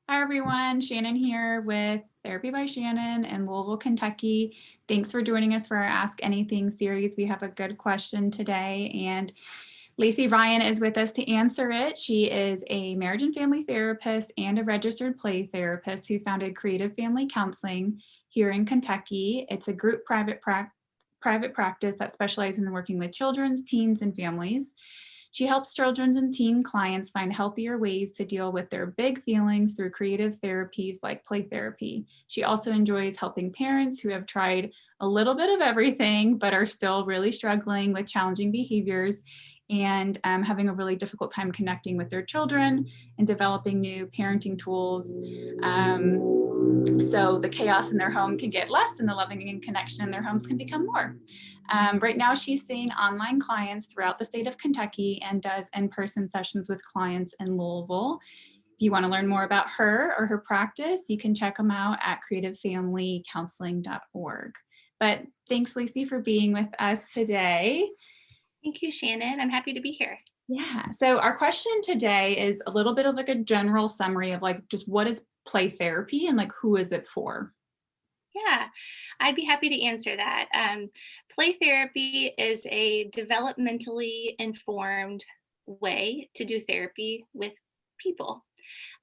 Hi everyone, Shannon here with Therapy by Shannon in Louisville, Kentucky. Thanks for joining us for our Ask Anything series. We have a good question today and Lacey Ryan is with us to answer it. She is a marriage and family therapist and a registered play therapist who founded Creative Family Counseling here in Kentucky. It's a group private practice that specializes in working with children's, teens, and families. She helps children and teen clients find healthier ways to deal with their big feelings through creative therapies like play therapy. She also enjoys helping parents who have tried a little bit of everything but are still really struggling with challenging behaviors and having a really difficult time connecting with their children and developing new parenting tools. So the chaos in their home can get less and the loving and connection in their homes can become more. Right now, she's seeing online clients throughout the state of Kentucky and does in-person sessions with clients in Louisville. If you want to learn more about her or her practice, you can check them out at creativefamilycounseling.org. But thanks, Lacey, for being with us today. Thank you, Shannon. I'm happy to be here. Yeah, so our question today is a little bit of like a general summary of like just what is play therapy and like who is it for? Yeah, I'd be happy to answer that. Play therapy is a developmentally informed way to do therapy with people.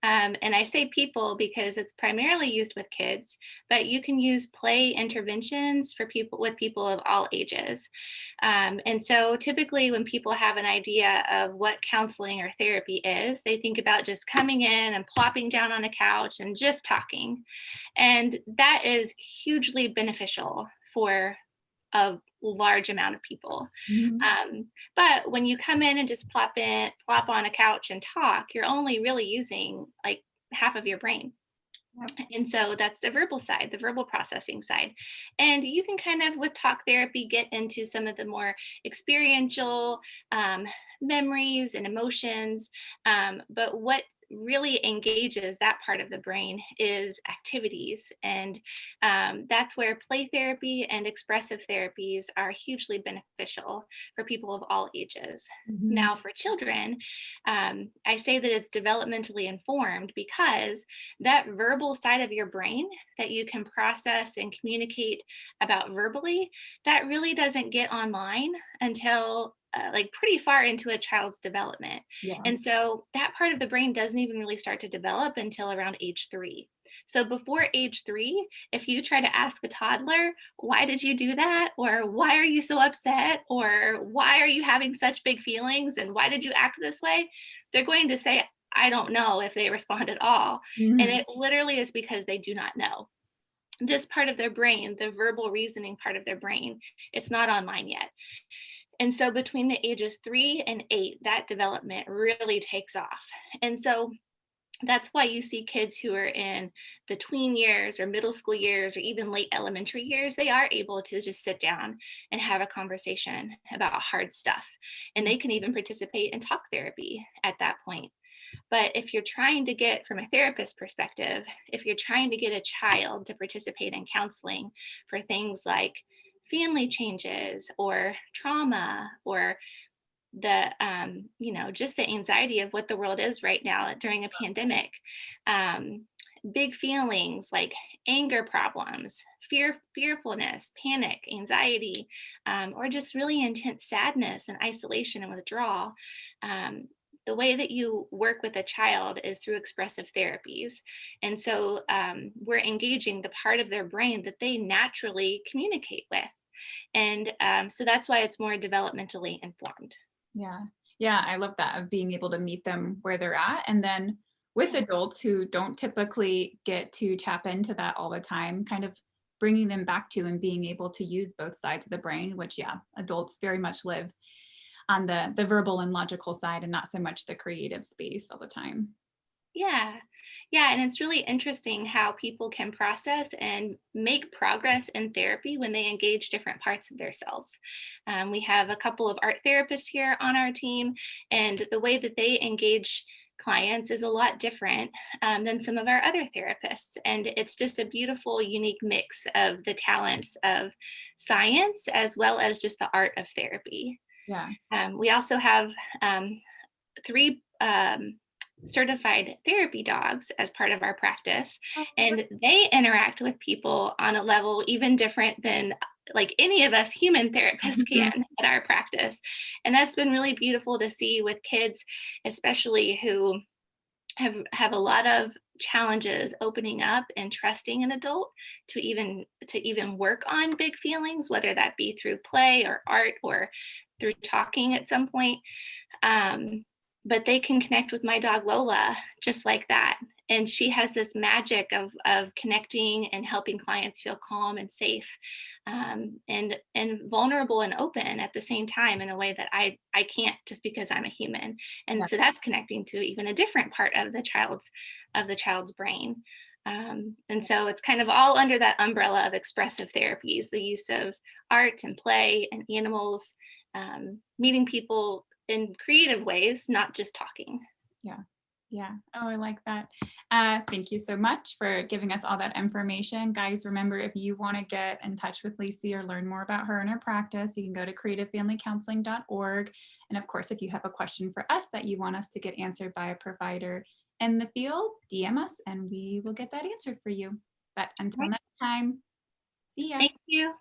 And I say people because it's primarily used with kids, but you can use play interventions for people of all ages. And so typically when people have an idea of what counseling or therapy is, they think about just coming in and plopping down on a couch and just talking. And that is hugely beneficial for a large amount of people. Mhm. But when you come in and just plop on a couch and talk, you're only really using like half of your brain. Yep. And so that's the verbal side, the verbal processing side. And you can kind of, with talk therapy, get into some of the more experiential memories and emotions. But what really engages that part of the brain is activities. And that's where play therapy and expressive therapies are hugely beneficial for people of all ages. Mhm. Now, for children, I say that it's developmentally informed because that verbal side of your brain that you can process and communicate about verbally, that really doesn't get online until like pretty far into a child's development. Yeah. And so that part of the brain doesn't even really start to develop until around age 3. So before age 3, if you try to ask a toddler, why did you do that? Or why are you so upset? Or why are you having such big feelings? And why did you act this way? They're going to say, I don't know, if they respond at all. And Mhm. it literally is because they do not know. This part of their brain, the verbal reasoning part of their brain, it's not online yet. And so between the ages 3 and 8, that development really takes off. And so that's why you see kids who are in the tween years or middle school years or even late elementary years, they are able to just sit down and have a conversation about hard stuff. And they can even participate in talk therapy at that point. But if you're trying to get, from a therapist perspective, if you're trying to get a child to participate in counseling for things like family changes or trauma or just the anxiety of what the world is right now during a pandemic, um, big feelings like anger problems, fearfulness, panic, anxiety, or just really intense sadness and isolation and withdrawal. um, the way that you work with a child is through expressive therapies. And so we're engaging the part of their brain that they naturally communicate with. And so that's why it's more developmentally informed. Yeah. Yeah, I love that of being able to meet them where they're at. And then with Yeah. adults who don't typically get to tap into that all the time, kind of bringing them back to and being able to use both sides of the brain, which, yeah, adults very much live on the verbal and logical side and not so much the creative space all the time. Yeah. Yeah. And it's really interesting how people can process and make progress in therapy when they engage different parts of themselves. We have a couple of art therapists here on our team, and the way that they engage clients is a lot different than some of our other therapists. And it's just a beautiful, unique mix of the talents of science as well as just the art of therapy. Yeah. We also have three certified therapy dogs as part of our practice, Oh, and they interact with people on a level even different than like any of us human therapists mhm. can at our practice. And that's been really beautiful to see with kids, especially who have a lot of challenges opening up and trusting an adult to even work on big feelings, whether that be through play or art or through talking at some point. Um, but they can connect with my dog Lola just like that. And she has this magic of connecting and helping clients feel calm and safe, and vulnerable and open at the same time in a way that I can't, just because I'm a human. And Yeah. so that's connecting to even a different part of the child's brain. And so it's kind of all under that umbrella of expressive therapies, the use of art and play and animals, meeting people in creative ways, not just talking. Yeah. Yeah. Oh, I like that. Thank you so much for giving us all that information. Guys, remember, if you want to get in touch with Lacey or learn more about her and her practice, you can go to creativefamilycounseling.org. And of course, if you have a question for us that you want us to get answered by a provider in the field, DM us and we will get that answered for you. But until Right. next time, see ya. Thank you.